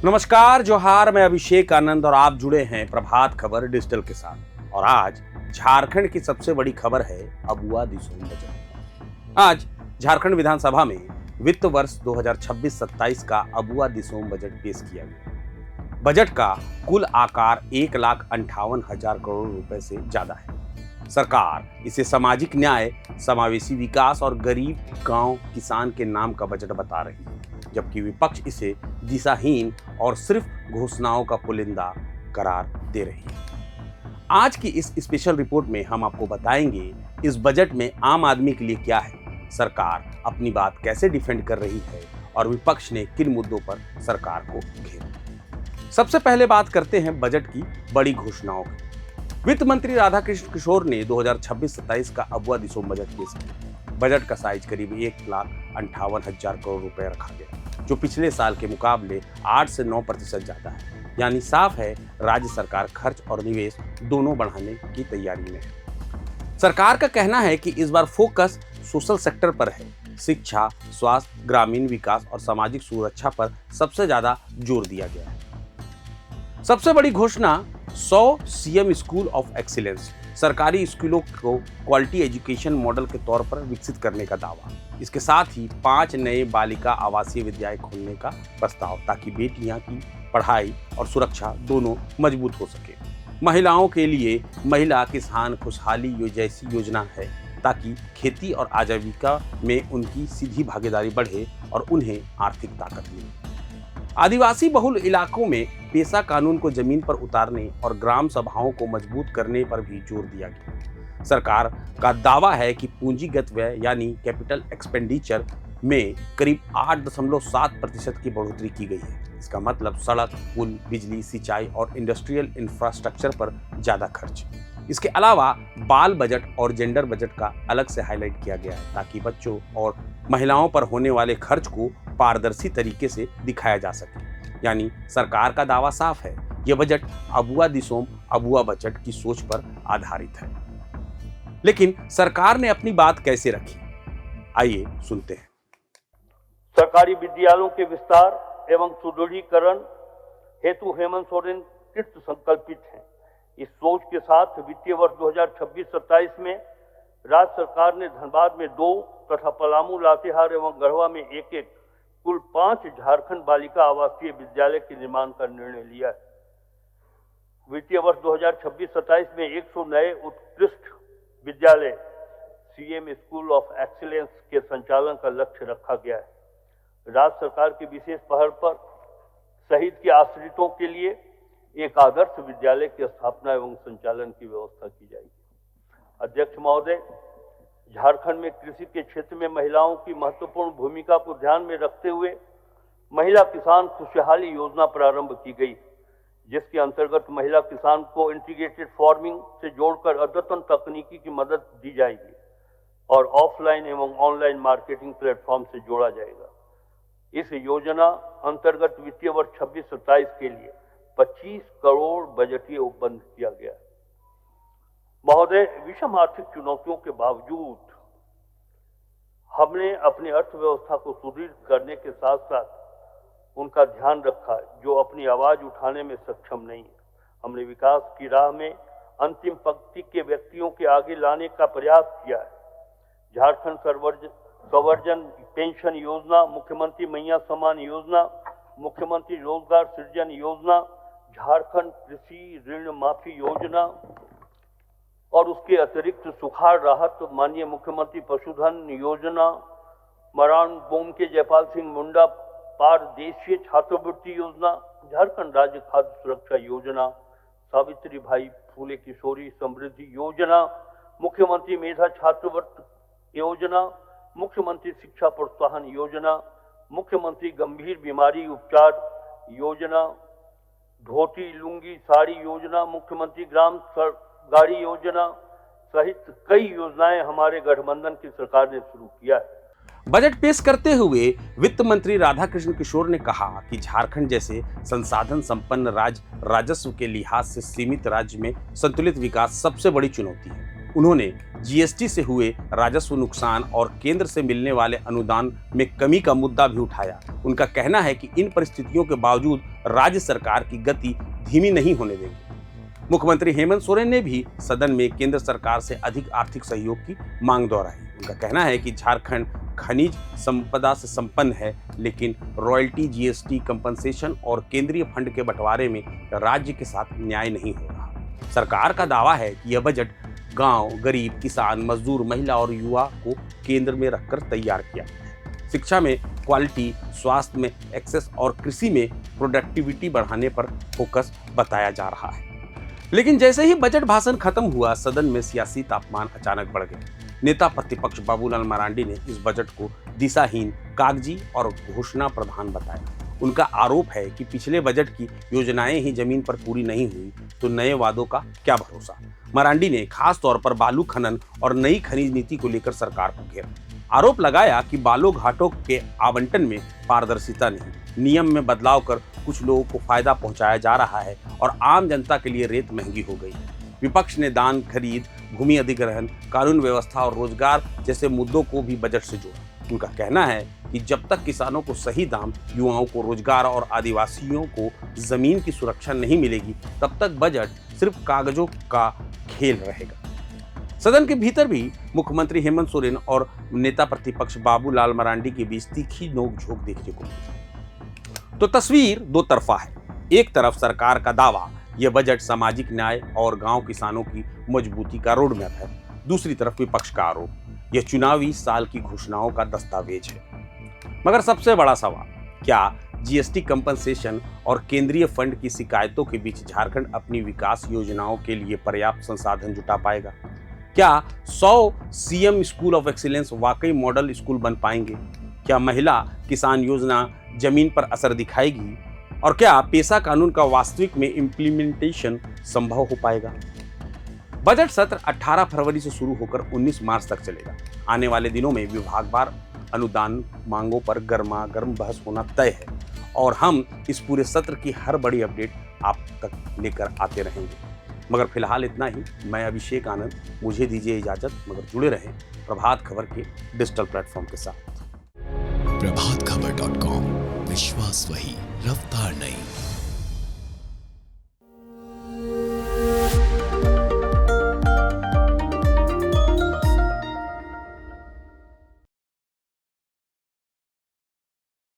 नमस्कार, जोहार। मैं अभिषेक आनंद और आप जुड़े हैं प्रभात खबर डिजिटल के साथ। और आज झारखंड की सबसे बड़ी खबर है अबुआ दिसोम बजट। आज झारखंड विधानसभा में वित्त वर्ष 2026-27 का अबुआ दिसोम बजट पेश किया गया। बजट का कुल आकार 1,58,000 करोड़ रुपए से ज्यादा है। सरकार इसे सामाजिक न्याय, समावेशी विकास और गरीब गांव किसान के नाम का बजट बता रही है, जबकि विपक्ष इसे दिशाहीन और सिर्फ घोषणाओं का पुलिंदा करार दे रही है। आज की इस स्पेशल रिपोर्ट में हम आपको बताएंगे इस बजट में आम आदमी के लिए क्या है, सरकार अपनी बात कैसे डिफेंड कर रही है और विपक्ष ने किन मुद्दों पर सरकार को घेरा। सबसे पहले बात करते हैं बजट की बड़ी घोषणाओं की। वित्त मंत्री राधाकृष्ण किशोर ने 2026-27 का अबुआ दिसोम बजट पेश किया। बजट का साइज करीब 1,58,000 करोड़ रुपए रखा गया, जो पिछले साल के मुकाबले 8 से 9% ज्यादा है। यानी साफ है राज्य सरकार खर्च और निवेश दोनों बढ़ाने की तैयारी में है। सरकार का कहना है कि इस बार फोकस सोशल सेक्टर पर है। शिक्षा, स्वास्थ्य, ग्रामीण विकास और सामाजिक सुरक्षा पर सबसे ज्यादा जोर दिया गया है। सबसे बड़ी घोषणा 100 सीएम स्कूल ऑफ एक्सीलेंस, सरकारी स्कूलों को क्वालिटी एजुकेशन मॉडल के तौर पर विकसित करने का दावा। इसके साथ ही 5 नए बालिका आवासीय विद्यालय खोलने का प्रस्ताव, ताकि बेटियां की पढ़ाई और सुरक्षा दोनों मजबूत हो सके। महिलाओं के लिए महिला किसान खुशहाली जैसी योजना है, ताकि खेती और आजीविका में उनकी सीधी भागीदारी बढ़े और उन्हें आर्थिक ताकत मिले। आदिवासी बहुल इलाकों में पेशा कानून को जमीन पर उतारने और ग्राम सभाओं को मजबूत करने पर भी जोर दिया गया। सरकार का दावा है कि पूंजीगत व्यय यानी कैपिटल एक्सपेंडिचर में करीब 8.7% की बढ़ोतरी की गई है। इसका मतलब सड़क, पुल, बिजली, सिंचाई और इंडस्ट्रियल इंफ्रास्ट्रक्चर पर ज्यादा खर्च। इसके अलावा बाल बजट और जेंडर बजट का अलग से हाईलाइट किया गया है, ताकि बच्चों और महिलाओं पर होने वाले खर्च को पारदर्शी तरीके से दिखाया जा सके। यानी सरकार का दावा साफ है, यह बजट अबुआ दिसोम अबुआ बजट की सोच पर आधारित है। लेकिन सरकार ने अपनी बात कैसे रखी, आइए सुनते हैं। सरकारी विद्यालयों के विस्तार एवं सुदृढ़ीकरण हेतु हेमंत सोरेन कृत संकल्पित हैं। इस सोच के साथ वित्तीय वर्ष 2026-27 में राज्य सरकार ने धनबाद में 2 तथा पलामू, लातेहार एवं गढ़वा में 1 कुल 5 झारखंड बालिका आवासीय विद्यालय के निर्माण का निर्णय लिया है। वित्तीय वर्ष 2026-27 में 100 नए उत्कृष्ट विद्यालय सीएम स्कूल ऑफ एक्सीलेंस के संचालन का लक्ष्य रखा गया है। राज्य सरकार की विशेष पहल पर शहीद के आश्रितों के लिए एक आदर्श विद्यालय की स्थापना एवं संचालन की व्यवस्था की जाएगी। अध्यक्ष महोदय, झारखंड में कृषि के क्षेत्र में महिलाओं की महत्वपूर्ण भूमिका को ध्यान में रखते हुए महिला किसान खुशहाली योजना प्रारंभ की गई, जिसके अंतर्गत महिला किसान को इंटीग्रेटेड फार्मिंग से जोड़कर अद्यतन तकनीकी की मदद दी जाएगी और ऑफलाइन एवं ऑनलाइन मार्केटिंग प्लेटफॉर्म से जोड़ा जाएगा। इस योजना अंतर्गत वित्तीय वर्ष 26-27 के लिए 25 करोड़ बजटीय उपबंध किया गया। महोदय, विषम आर्थिक चुनौतियों के बावजूद हमने अपनी अर्थव्यवस्था को सुदृढ़ करने के साथ साथ उनका ध्यान रखा जो अपनी आवाज उठाने में सक्षम नहीं है। हमने विकास की राह में अंतिम पंक्ति के व्यक्तियों के आगे लाने का प्रयास किया है। झारखंड संवर्जन पेंशन योजना, मुख्यमंत्री मैया सम्मान योजना, मुख्यमंत्री रोजगार सृजन योजना, झारखंड कृषि ऋण माफी योजना और उसके अतिरिक्त सुखाड़ राहत माननीय मुख्यमंत्री पशुधन योजना, मरान बोम के जयपाल सिंह मुंडा पारदेशीय छात्रवृत्ति योजना, झारखंड राज्य खाद्य सुरक्षा योजना, सावित्री भाई फूले किशोरी समृद्धि योजना, मुख्यमंत्री मेधा छात्रवृत्ति योजना, मुख्यमंत्री शिक्षा प्रोत्साहन योजना, मुख्यमंत्री गंभीर बीमारी उपचार योजना, धोती लुंगी साड़ी योजना, मुख्यमंत्री ग्राम गाड़ी योजना सहित कई योजनाएं हमारे गठबंधन की सरकार ने शुरू किया है। बजट पेश करते हुए वित्त मंत्री राधाकृष्ण किशोर ने कहा कि झारखंड जैसे संसाधन संपन्न राज्य राजस्व के लिहाज से सीमित राज्य में संतुलित विकास सबसे बड़ी चुनौती है। उन्होंने जीएसटी से हुए राजस्व नुकसान और केंद्र से मिलने वाले अनुदान में कमी का मुद्दा भी उठाया। उनका कहना है कि इन परिस्थितियों के बावजूद राज्य सरकार की गति धीमी नहीं होने देंगे। मुख्यमंत्री हेमंत सोरेन ने भी सदन में केंद्र सरकार से अधिक आर्थिक सहयोग की मांग दोहराई। उनका कहना है कि झारखंड खनिज संपदा से संपन्न है, लेकिन रॉयल्टी, जीएसटी, कंपनसेशन और केंद्रीय फंड के बंटवारे में राज्य के साथ न्याय नहीं हो रहा। सरकार का दावा है कि यह बजट गांव, गरीब, किसान, मजदूर, महिला और युवा को केंद्र में रखकर तैयार किया गया है। शिक्षा में क्वालिटी, स्वास्थ्य में एक्सेस और कृषि में प्रोडक्टिविटी बढ़ाने पर फोकस बताया जा रहा है। लेकिन जैसे ही बजट भाषण खत्म हुआ, सदन में सियासी तापमान अचानक बढ़ गया। नेता प्रतिपक्ष बाबूलाल मरांडी ने इस बजट को दिशाहीन, कागजी और घोषणा प्रधान बताया। उनका आरोप है कि पिछले बजट की योजनाएं ही जमीन पर पूरी नहीं हुई तो नए वादों का क्या भरोसा। मरांडी ने खास तौर पर बालू खनन और नई खनिज नीति को लेकर सरकार को घेरा। आरोप लगाया कि बालू घाटों के आवंटन में पारदर्शिता नहीं, नियम में बदलाव कर कुछ लोगों को फायदा पहुंचाया जा रहा है और आम जनता के लिए रेत महंगी हो गई है। विपक्ष ने दान खरीद, भूमि अधिग्रहण, कानून व्यवस्था और रोजगार जैसे मुद्दों को भी बजट से जोड़ा। उनका कहना है कि जब तक किसानों को सही दाम, युवाओं को रोजगार और आदिवासियों को जमीन की सुरक्षा नहीं मिलेगी, तब तक बजट सिर्फ कागजों का खेल रहेगा। सदन के भीतर भी मुख्यमंत्री हेमंत सोरेन और नेता प्रतिपक्ष बाबूलाल मरांडी के बीच तीखी नोकझोंक देखने को मिली। तो तस्वीर दो तरफा है। एक तरफ सरकार का दावा, यह बजट सामाजिक न्याय और गांव किसानों की मजबूती का रोड मैप है। दूसरी तरफ विपक्ष का आरोप, यह चुनावी साल की घोषणाओं का दस्तावेज है। मगर सबसे बड़ा सवाल, क्या जीएसटी कंपनसेशन और केंद्रीय फंड की शिकायतों के बीच झारखंड अपनी विकास योजनाओं के लिए पर्याप्त संसाधन जुटा पाएगा? क्या 100 सीएम स्कूल ऑफ एक्सीलेंस वाकई मॉडल स्कूल बन पाएंगे? क्या महिला किसान योजना जमीन पर असर दिखाएगी? और क्या पेशा कानून का वास्तविक में इम्प्लीमेंटेशन संभव हो पाएगा? बजट सत्र 18 फरवरी से शुरू होकर 19 मार्च तक चलेगा। आने वाले दिनों में विभागवार अनुदान मांगों पर गर्मागर्म बहस होना तय है और हम इस पूरे सत्र की हर बड़ी अपडेट आप तक लेकर आते रहेंगे। मगर फिलहाल इतना ही। मैं अभिषेक आनंद, मुझे दीजिए इजाजत, मगर जुड़े रहें प्रभात खबर के डिजिटल प्लेटफॉर्म के साथ। प्रभातखबर.com, विश्वास वही, रफ्तार नहीं।